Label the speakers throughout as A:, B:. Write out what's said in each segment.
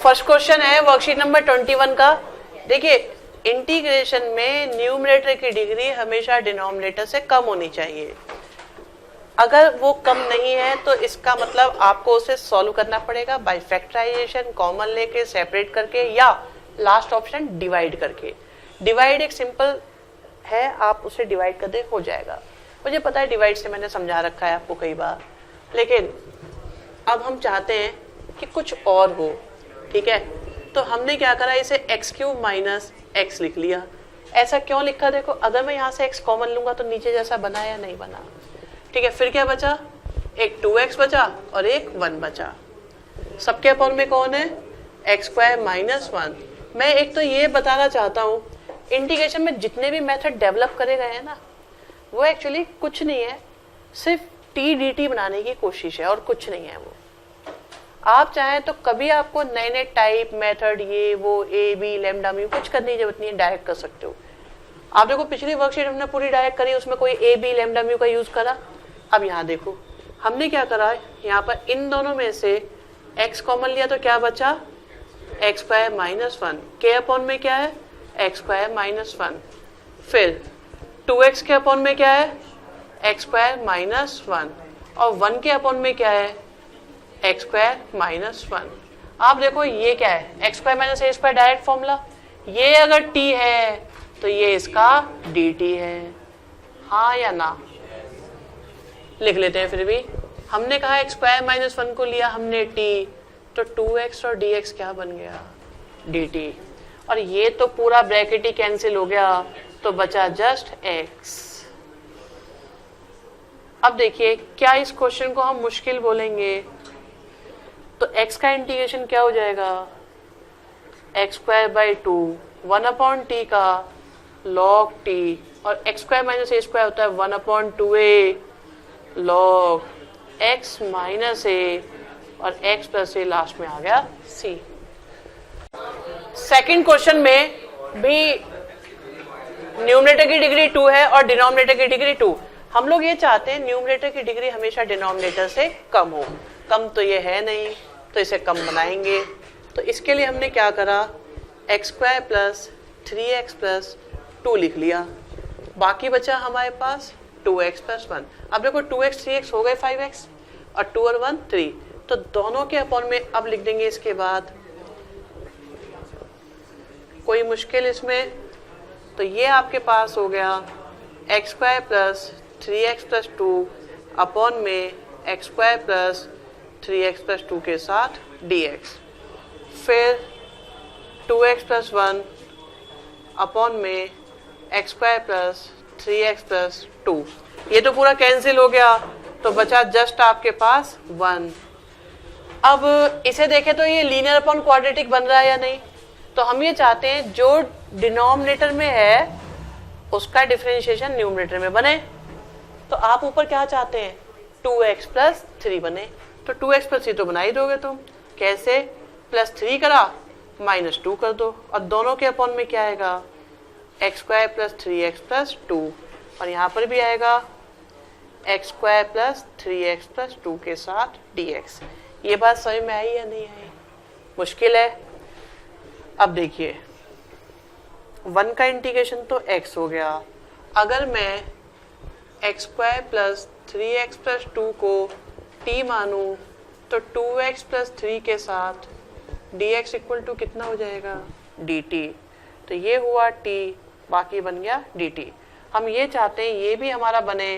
A: First question है worksheet number 21 का। देखिए, इंटीग्रेशन में न्यूमरेटर की डिग्री हमेशा डिनोमिनेटर से कम होनी चाहिए। अगर वो कम नहीं है तो इसका मतलब आपको उसे सॉल्व करना पड़ेगा बाय फैक्टराइजेशन, कॉमन लेके, सेपरेट करके, या लास्ट ऑप्शन डिवाइड करके। डिवाइड एक सिंपल है, आप उसे डिवाइड कर दे, हो जाएगा। मुझे पता है डिवाइड से मैंने समझा रखा है आपको कई बार, लेकिन अब हम चाहते हैं कि कुछ और हो। ठीक है, तो हमने क्या करा, इसे एक्स क्यूब माइनस एक्स लिख लिया। ऐसा क्यों लिखा, देखो अगर मैं यहाँ से एक्स कॉमन लूंगा तो नीचे जैसा बना या नहीं बना। ठीक है, फिर क्या बचा, एक 2x बचा और एक 1 बचा। सबके अपॉन में कौन है, एक्स स्क्वायर माइनस 1। मैं एक तो ये बताना चाहता हूँ, इंटीग्रेशन में जितने भी मेथड डेवलप करे गए हैं ना, वो एक्चुअली कुछ नहीं है, सिर्फ टी डी टी बनाने की कोशिश है और कुछ नहीं है वो। आप चाहें तो कभी आपको नए नए टाइप मेथड, ये वो, ए बी लैम्डा म्यू, कुछ करने की जरूरत नहीं है, डायरेक्ट कर सकते हो। आप देखो पिछली वर्कशीट हमने पूरी डायरेक्ट करी, उसमें कोई ए बी लैम्डा म्यू का यूज करा। अब यहाँ देखो हमने क्या करा, यहाँ पर इन दोनों में से x कॉमन लिया तो क्या बचा, एक्स स्क्वायर माइनस 1। के अपॉन में क्या है, एक्स स्क्वायर माइनस 1। फिर 2x के अपॉन में क्या है, एक्स स्क्वायर माइनस 1, और 1 के अपॉन में क्या है, एक्स स्क्वायर माइनस 1। आप देखो ये क्या है, x square minus a square, direct formula. ये अगर t है तो ये इसका dt है, हाँ या ना, लिख लेते हैं। फिर भी हमने कहा एक्स स्क्वायर माइनस 1 को लिया हमने t, तो 2x और dx क्या बन गया, dt। और ये तो पूरा ब्रैकेट ही कैंसिल हो गया, तो बचा जस्ट x। अब देखिए, क्या इस क्वेश्चन को हम मुश्किल बोलेंगे, तो x का इंटीग्रेशन क्या हो जाएगा, x square by 2, 1 upon t का लॉग t, और x square minus a square होता है 1 upon 2a log x minus a, और x प्लस ए लास्ट में आ गया c। सेकंड क्वेश्चन में भी न्यूमरेटर की डिग्री 2 है और डिनोमिनेटर की डिग्री 2। हम लोग ये चाहते हैं न्यूमरेटर की डिग्री हमेशा डिनोमिनेटर से कम हो। कम तो ये है नहीं, तो इसे कम बनाएंगे। तो इसके लिए हमने क्या करा, x square plus 3x plus 2 लिख लिया। बाकी बचा हमारे पास 2x प्लस 1। अब देखो 2x 3x हो गए 5x, और 2 और 1 3, तो दोनों के अपॉन में अब लिख देंगे। इसके बाद कोई मुश्किल इसमें, तो ये आपके पास हो गया x square plus 3x plus 2 upon में x square plus 3x plus 2 के साथ dx। फिर 2x प्लस 1 अपॉन में x square plus 3x plus 2। ये तो पूरा कैंसिल हो गया, तो बचा जस्ट आपके पास 1। अब इसे देखें तो ये लीनियर अपॉन क्वाड्रेटिक बन रहा है या नहीं, तो हम ये चाहते हैं जो डिनोमिनेटर में है उसका डिफरेंशिएशन न्यूमरेटर में बने। तो आप ऊपर क्या चाहते हैं, 2x प्लस 3 बने, तो 2x प्लस 3 तो बना ही दोगे तुम। कैसे, प्लस 3 करा माइनस 2 कर दो, और दोनों के अपॉन में क्या आएगा, x square plus 3x plus 2, और यहाँ पर भी आएगा x square plus 3x plus 2 के साथ dx। ये बात समझ में आई या नहीं आई, मुश्किल है। अब देखिए 1 का इंटीग्रेशन तो x हो गया। अगर मैं x square plus 3x plus 2 को t मानूं, तो 2x प्लस 3 के साथ dx इक्वल टू कितना हो जाएगा, dt। तो ये हुआ t, बाकी बन गया dt। हम ये चाहते हैं ये भी हमारा बने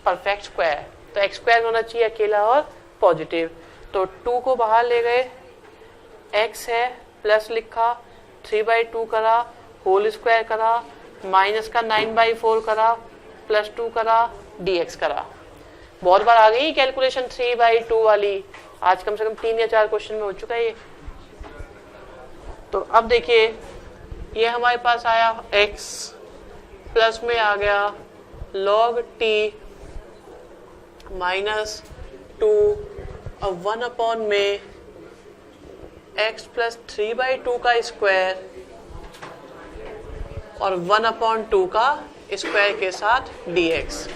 A: परफेक्ट स्क्वायर, तो एक्स स्क्वायर होना चाहिए अकेला और पॉजिटिव। तो 2 को बाहर ले गए, x है प्लस लिखा, 3/2 करा, होल स्क्वायर करा, माइनस का 9/4 करा, प्लस 2 करा, dx करा। बहुत बार आ गई कैलकुलेशन 3/2 वाली, आज कम से कम 3 या 4 क्वेश्चन में हो चुका है ये। तो अब देखिए ये हमारे पास आया x, प्लस में आ गया log t माइनस 2, और 1 अपॉन में x प्लस 3/2 का स्क्वायर और 1 अपॉन 2 का स्क्वायर के साथ dx।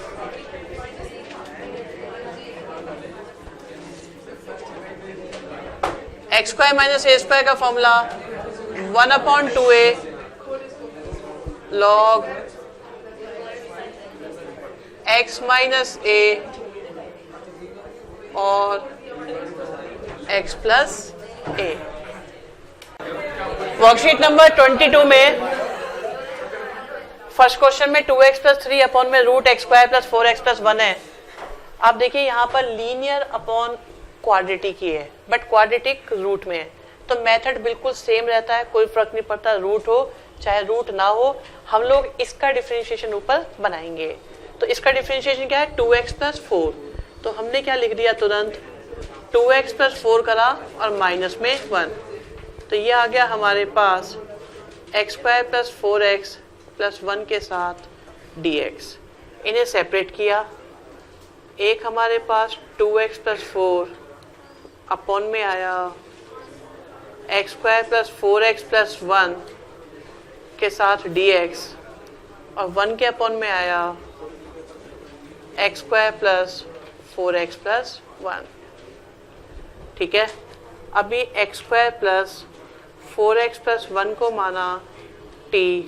A: X square minus a square का formula 1/2a log x minus a और x plus a. Worksheet number 22 में फर्स्ट क्वेश्चन में 2x प्लस 3 अपॉन में root x square plus 4x plus 1 है। आप देखिए यहाँ पर लीनियर अपॉन क्वाड्रेटिक ही है, बट क्वाड्रेटिक रूट में है, तो मेथड बिल्कुल सेम रहता है, कोई फर्क नहीं पड़ता, रूट हो चाहे रूट ना हो। हम लोग इसका डिफरेंशिएशन ऊपर बनाएंगे। तो इसका डिफरेंशिएशन क्या है, 2x प्लस 4। तो हमने क्या लिख दिया तुरंत, 2x प्लस 4 करा और माइनस में 1। तो ये आ गया हमारे पास x square plus 4x plus 1 के साथ dx। इन्हें सेपरेट किया, एक हमारे पास 2x प्लस 4 अपॉन में आया x square plus 4x plus 1 के साथ dx और 1 के अपॉन में आया x square plus 4x plus 1। ठीक है, अभी x square plus 4x plus 1 को माना t,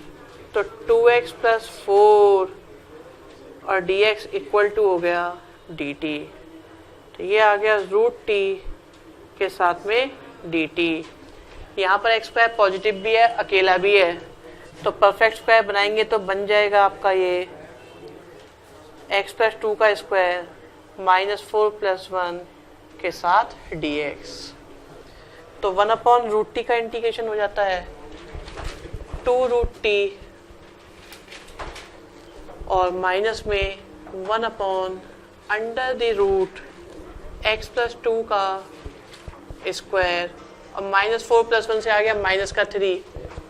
A: तो 2x प्लस 4 और dx इक्वल टू हो गया dt। तो ये आ गया रूट t के साथ में dt। यहाँ पर एक्स स्क्वायर पॉजिटिव भी है, अकेला भी है, तो परफेक्ट स्क्वायर बनाएंगे तो बन जाएगा आपका ये x प्लस 2 का स्क्वायर माइनस 4 प्लस 1 के साथ dx। तो 1/√t का इंटीग्रेशन हो जाता है 2√t और माइनस में 1/√x प्लस 2 का स्क्वायर और माइनस 4 प्लस 1 से आ गया माइनस का 3,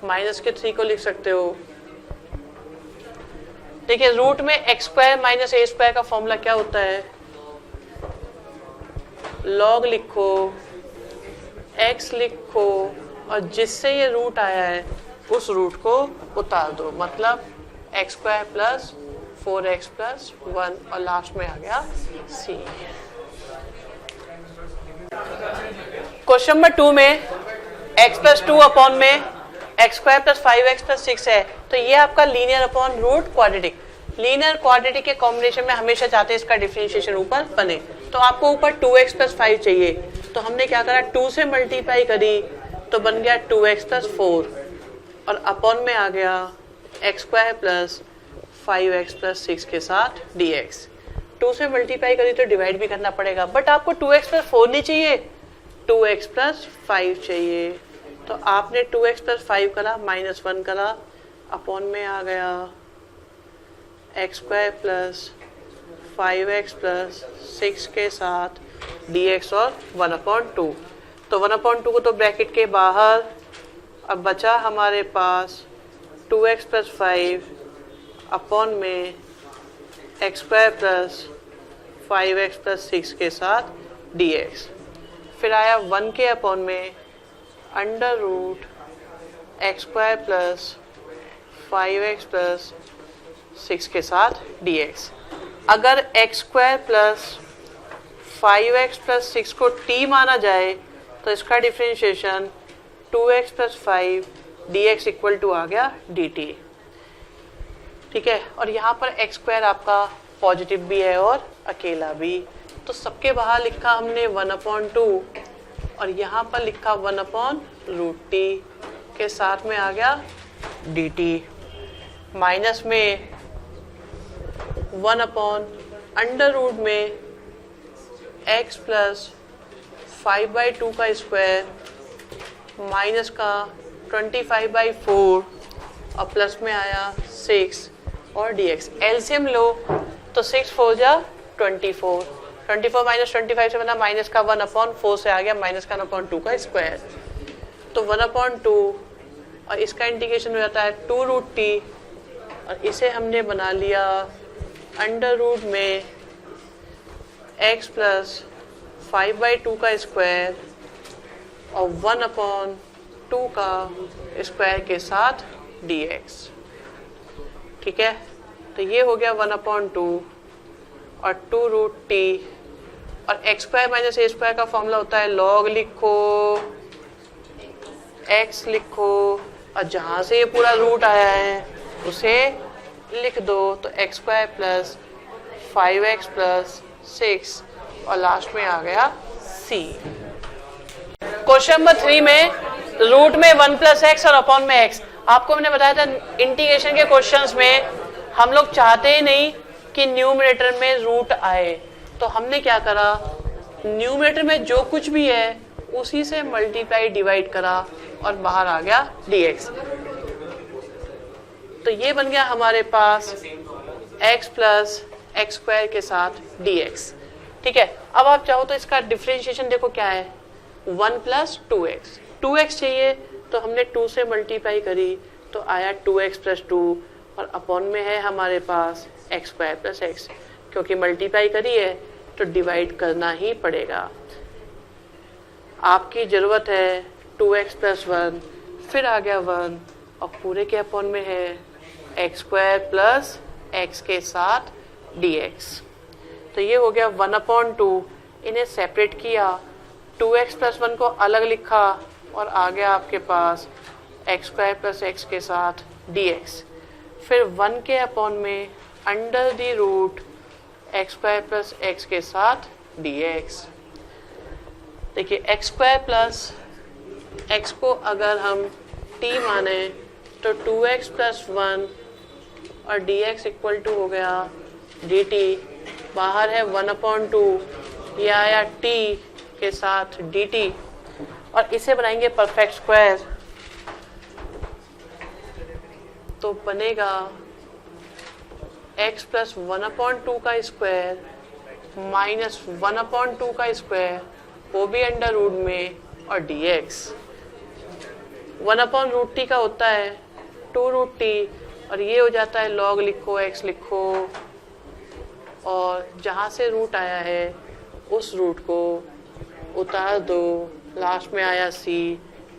A: माइनस के 3 को लिख सकते हो। देखिए रूट में x square minus a square का फॉर्मूला क्या होता है, लॉग लिखो, x लिखो और जिससे ये रूट आया है उस रूट को उतार दो, मतलब x square plus 4x plus 1 और लास्ट में आ गया c। क्वेश्चन नंबर 2 में x प्लस 2 अपॉन में x square plus 5x plus 6 है, तो ये आपका linear upon root quadratic. Linear quadratic के कॉम्बिनेशन में हमेशा चाहते हैं इसका डिफरेंशिएशन ऊपर बने, तो आपको ऊपर 2x प्लस 5 चाहिए, तो हमने क्या करा 2 से मल्टीप्लाई करी तो बन गया 2x प्लस 4 और अपॉन में आ गया x square plus 5x plus 6 के साथ dx। 2 से मल्टीप्लाई करी तो डिवाइड भी करना पड़ेगा, बट आपको 2x प्लस 4 नहीं चाहिए, 2x प्लस 5 चाहिए। तो आपने 2x प्लस 5 करा, माइनस 1 करा, अपॉन में आ गया x square plus 5x plus 6 के साथ dx और 1/2। तो 1/2 को तो ब्रैकेट के बाहर, अब बचा हमारे पास 2x प्लस 5 अपॉन में x square plus 5x plus 6 के साथ dx। फिर आया 1 के अपॉन में under root x square plus 5x plus 6 के साथ dx। अगर x square plus 5x plus 6 को t माना जाए तो इसका differentiation 2x plus 5 dx equal to आ गया dt। ठीक है, और यहाँ पर एक्स स्क्वायर आपका पॉजिटिव भी है और अकेला भी, तो सबके बाहर लिखा हमने 1/2 और यहाँ पर लिखा 1/√t के साथ में आ गया dt, माइनस में 1/√रूट में x प्लस 5/2 का स्क्वायर माइनस का 25/4 और प्लस में आया 6 और dx। एलसीएम लो तो 6 4 जा 24, 24 माइनस 25 से बना माइनस का 1/4 से आ गया माइनस का 1/2 का स्क्वायर, तो 1/2 और इसका इंटीग्रेशन हो जाता है 2√t और इसे हमने बना लिया अंडर रूट में x प्लस 5/2 का स्क्वायर और 1/2 का स्क्वायर के साथ dx। ठीक है, तो ये हो गया 1/2 और 2√t और x square minus a square का फॉर्मूला होता है लॉग लिखो x लिखो और जहां से ये पूरा रूट आया है उसे लिख दो, तो x square plus 5x plus 6 और लास्ट में आ गया c। क्वेश्चन नंबर 3 में रूट में 1 प्लस एक्स और अपॉन में x। आपको मैंने बताया था इंटीग्रेशन के क्वेश्चंस में हम लोग चाहते ही नहीं कि न्यूमरेटर में रूट आए, तो हमने क्या करा, न्यूमरेटर में जो कुछ भी है उसी से मल्टीप्लाई डिवाइड करा और बाहर आ गया dx। तो ये बन गया हमारे पास x प्लस एक्स स्क्वायर के साथ dx। ठीक है, अब आप चाहो तो इसका डिफरेंशिएशन देखो क्या है, 1 प्लस 2x। 2x चाहिए तो हमने 2 से मल्टीप्लाई करी तो आया 2x प्लस 2 और अपॉन में है हमारे पास एक्स स्क्वायर प्लस एक्स। क्योंकि मल्टीप्लाई करी है तो डिवाइड करना ही पड़ेगा। आपकी ज़रूरत है 2x प्लस 1, फिर आ गया 1 और पूरे के अपॉन में है एक्स स्क्वायर प्लस एक्स के साथ dx। तो ये हो गया 1/2, इन्हें सेपरेट किया, 2x प्लस 1 को अलग लिखा और आ गया आपके पास एक्स स्क्वायर प्लस एक्स के साथ dx। फिर 1 के अपॉन में under the root x square plus x के साथ dx। देखिए एक्स स्क्वायर प्लस एक्स को अगर हम t माने तो 2x प्लस 1 और dx इक्वल टू हो गया dt। बाहर है 1/2, ये आया t के साथ dt और इसे बनाएंगे परफेक्ट स्क्वायर तो बनेगा x प्लस 1/2 का स्क्वायर माइनस 1/2 का स्क्वायर, वो भी अंडर रूट में, और dx 1/√t का होता है 2√t और ये हो जाता है log लिखो x लिखो और जहाँ से रूट आया है उस रूट को उतार दो, लास्ट में आया c,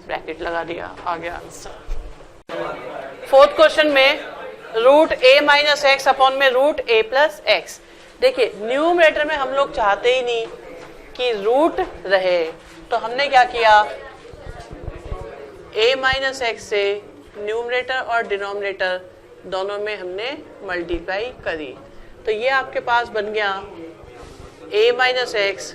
A: ब्रैकेट लगा दिया, आ गया आंसर। फोर्थ क्वेश्चन में root a minus x upon में रूट a प्लस एक्स। देखिए न्यूमरेटर में हम लोग चाहते ही नहीं कि रूट रहे, तो हमने क्या किया, a माइनस एक्स से न्यूमरेटर और डिनोमिनेटर दोनों में हमने मल्टीप्लाई करी। तो ये आपके पास बन गया a माइनस एक्स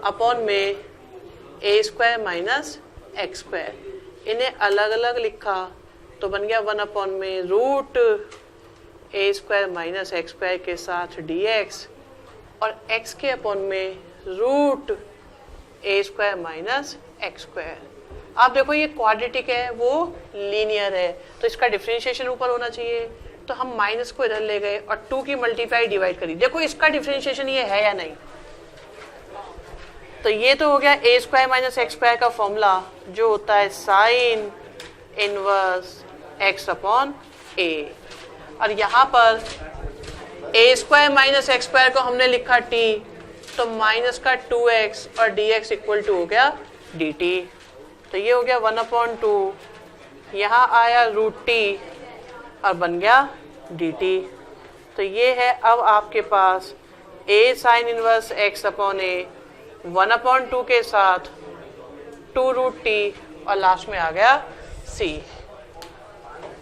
A: अपॉन में a square minus x square. इन्हें अलग अलग लिखा तो बन गया 1 अपॉन में root a square minus x square के साथ dx और x के अपॉन में root a square minus x square. आप देखो ये क्वाड्रेटिक है, वो लीनियर है, तो इसका डिफरेंशिएशन ऊपर होना चाहिए, तो हम माइनस को इधर ले गए और 2 की मल्टीप्लाई डिवाइड करी। देखो इसका डिफरेंशिएशन ये है या नहीं, तो ये तो हो गया a square minus x square का फॉर्मूला जो होता है sine inverse x upon a। और यहाँ पर a square minus x square को हमने लिखा t, तो माइनस का 2x और dx इक्वल टू हो गया dt। तो ये हो गया 1/2, यहाँ आया रूट t और बन गया dt। तो ये है अब आपके पास a sine inverse x upon a 1/2 के साथ 2√t और लास्ट में आ गया c।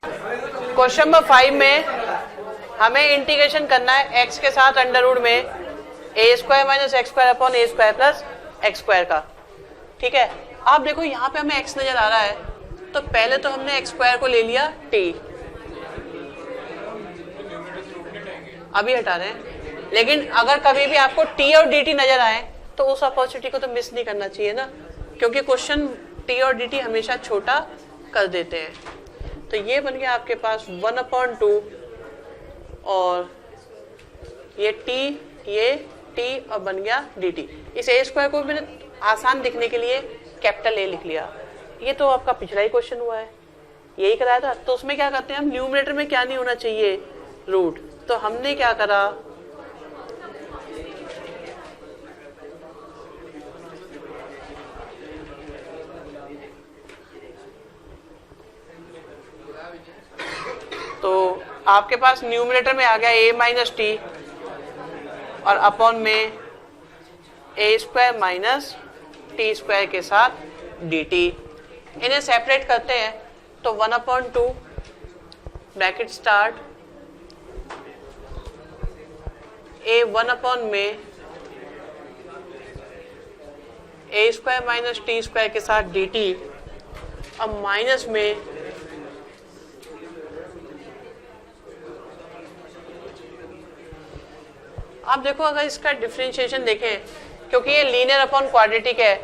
A: क्वेश्चन नंबर 5 में हमें इंटीग्रेशन करना है x के साथ अंडर रूट में a square minus x square upon a square plus x square का। ठीक है, आप देखो यहाँ पे हमें x नजर आ रहा है, तो पहले तो हमने एक्स स्क्वायर को ले लिया t, अभी हटा रहे हैं, लेकिन अगर कभी भी आपको t और dt नजर आए तो उस अपॉर्चुनिटी को तो मिस नहीं करना चाहिए ना, क्योंकि क्वेश्चन t और dt हमेशा छोटा कर देते हैं। तो ये बन गया आपके पास 1/2 और ये t और बन गया dt। इस a स्क्वायर को मैंने आसान दिखने के लिए कैपिटल A लिख लिया। ये तो आपका पिछला ही क्वेश्चन हुआ है, यही कराया था। तो उसमें क्या करते हैं हम, न्यूमरेटर में क्या नहीं होना चाहिए, रूट। तो हमने क्या करा, तो आपके पास न्यूमरेटर में आ गया a माइनस टी और अपॉन में a square minus T square के साथ dt। इन्हें सेपरेट करते हैं तो 1/2 ब्रैकेट स्टार्ट ए 1 में ए स्क्वायर माइनस टी स्क्वायर के साथ डी टी, अब माइनस में आप देखो अगर इसका डिफरेंशिएशन देखें, क्योंकि ये लीनियर अपॉन क्वाड्रेटिक है,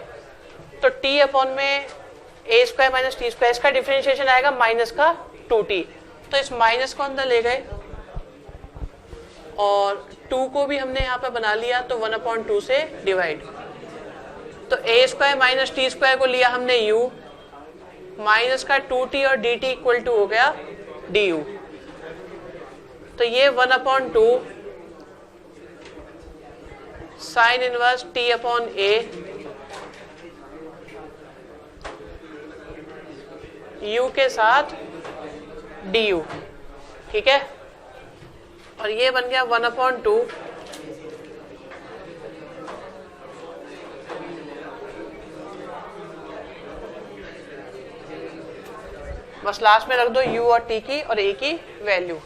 A: तो टी अपॉन में ए स्क्वायर माइनस टी स्क्वायर, इसका डिफरेंशिएशन आएगा माइनस का 2t, तो इस माइनस को अंदर ले गए और 2 को भी हमने यहाँ पे बना लिया, तो 1/2 से डिवाइड, तो ए स्क्वायर माइनस टी स्क्वायर को लिया हमने u, माइनस का 2t और dt इक्वल टू हो गया du, तो ये 1/2 sine inverse t upon a u के साथ du, ठीक है, और ये बन गया 1/2 बस लास्ट में रख दो u और t की और a की वैल्यू।